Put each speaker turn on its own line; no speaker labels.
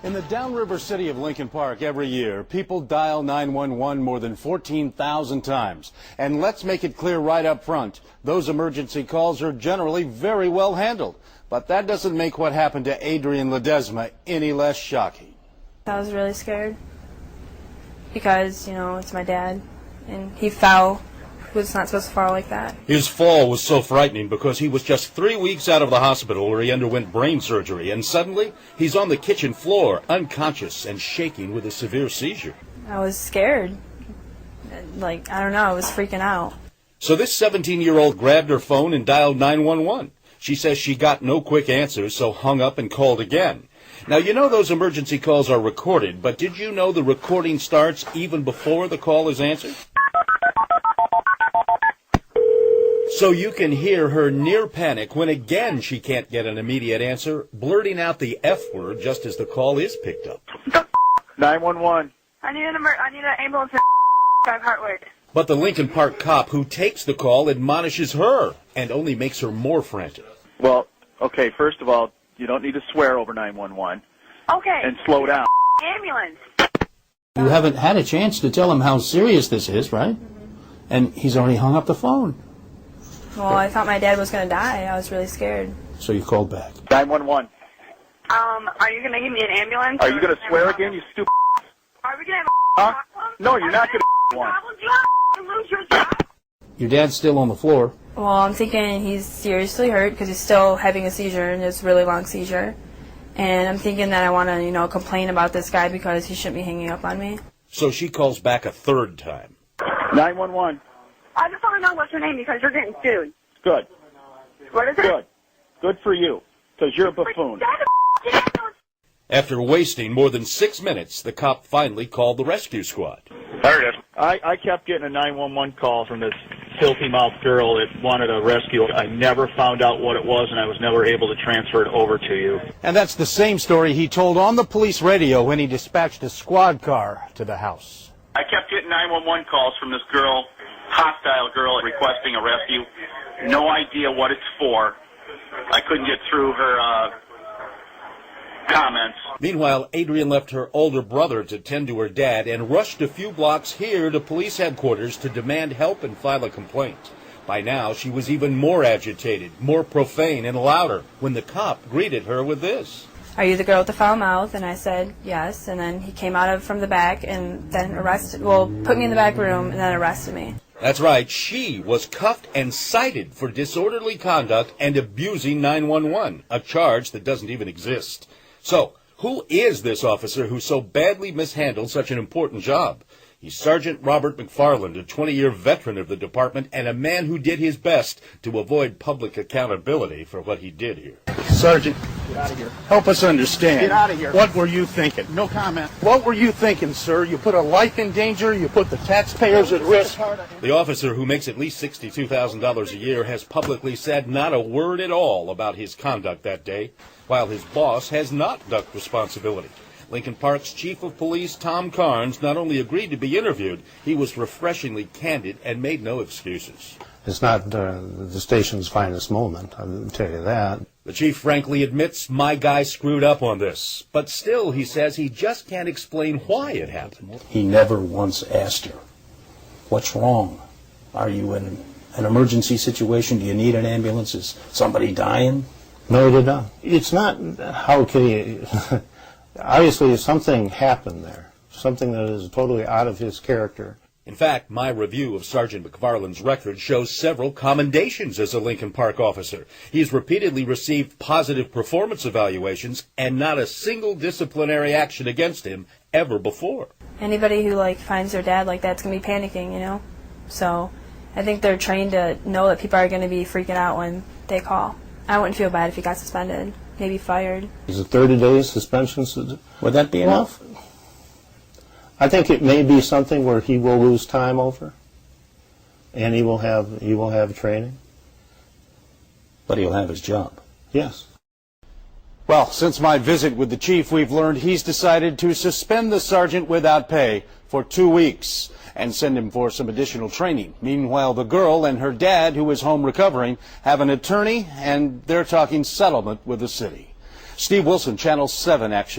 In the downriver city of Lincoln Park every year, people dial 911 more than 14,000 times. And let's make it clear right up front, those emergency calls are generally very well handled. But that doesn't make what happened to Adrian Ledesma any less shocking.
I was really scared because, it's my dad, and he fell. He was not supposed to fall like that.
His fall was so frightening because he was just 3 weeks out of the hospital where he underwent brain surgery, and suddenly he's on the kitchen floor, unconscious and shaking with a severe seizure.
I was scared. I don't know, I was freaking out.
So this 17-year-old grabbed her phone and dialed 911. She says she got no quick answers, so hung up and called again. Now, those emergency calls are recorded, but did you know the recording starts even before the call is answered? So you can hear her near panic when again she can't get an immediate answer, blurting out the F word just as the call is picked up.
911.
I need an ambulance at 5 Hartwood.
But the Lincoln Park cop who takes the call admonishes her and only makes her more frantic.
Well, okay, first of all, you don't need to swear over 911.
Okay.
And slow down.
Ambulance.
You haven't had a chance to tell him how serious this is, right? And he's already hung up the phone.
Well, I thought my dad was going to die. I was really scared.
So you called back.
911.
Are you going to give me an ambulance?
Are you going to swear again, you stupid?
Are we going to have a problem?
No, you're not going to one.
You lose your job.
Your dad's still on the floor.
Well, I'm thinking he's seriously hurt because he's still having a seizure, and it's a really long seizure. And I'm thinking that I want to, complain about this guy because he shouldn't be hanging up on me.
So she calls back a third time.
911.
I just want to know what's your name because you're getting sued.
Good.
What is it?
Good. Good for you, because you're a buffoon.
After wasting more than 6 minutes, the cop finally called the rescue squad.
There it is. I kept getting a 911 call from this filthy-mouthed girl that wanted a rescue. I never found out what it was, and I was never able to transfer it over to you.
And that's the same story he told on the police radio when he dispatched a squad car to the house.
I kept getting 911 calls from this girl, hostile girl, requesting a rescue. No idea what it's for. I couldn't get through her comments.
Meanwhile, Adrian left her older brother to tend to her dad and rushed a few blocks here to police headquarters to demand help and file a complaint. By now, she was even more agitated, more profane and louder when the cop greeted her with this.
Are you the girl with the foul mouth? And I said, yes. And then he came out from the back and then put me in the back room and then arrested me.
That's right. She was cuffed and cited for disorderly conduct and abusing 911, a charge that doesn't even exist. So, who is this officer who so badly mishandled such an important job? He's Sergeant Robert McFarland, a 20-year veteran of the department and a man who did his best to avoid public accountability for what he did here.
Sergeant,
Get out of here.
help us understand.
Get out of here.
What were you thinking?
No comment.
What were you thinking, sir? You put a life in danger, you put the taxpayers at risk.
The officer, who makes at least $62,000 a year, has publicly said not a word at all about his conduct that day, while his boss has not ducked responsibility. Lincoln Park's chief of police, Tom Carnes, not only agreed to be interviewed, he was refreshingly candid and made no excuses.
It's not the station's finest moment, I'll tell you that.
The chief frankly admits, my guy screwed up on this. But still, he says he just can't explain why it happened.
He never once asked her, what's wrong? Are you in an emergency situation? Do you need an ambulance? Is somebody dying? No, he did not. It's not, how can he... Obviously, something happened there, something that is totally out of his character.
In fact, my review of Sergeant McFarland's record shows several commendations as a Lincoln Park officer. He's repeatedly received positive performance evaluations and not a single disciplinary action against him ever before.
Anybody who finds their dad like that's going to be panicking, So I think they're trained to know that people are going to be freaking out when they call. I wouldn't feel bad if he got suspended, maybe fired.
Is it 30 days suspension? Would that be enough? I think it may be something where he will lose time over, and he will have training. But he'll have his job. Yes.
Well, since my visit with the chief, we've learned he's decided to suspend the sergeant without pay for 2 weeks and send him for some additional training. Meanwhile, the girl and her dad, who is home recovering, have an attorney, and they're talking settlement with the city. Steve Wilson, Channel 7 Action.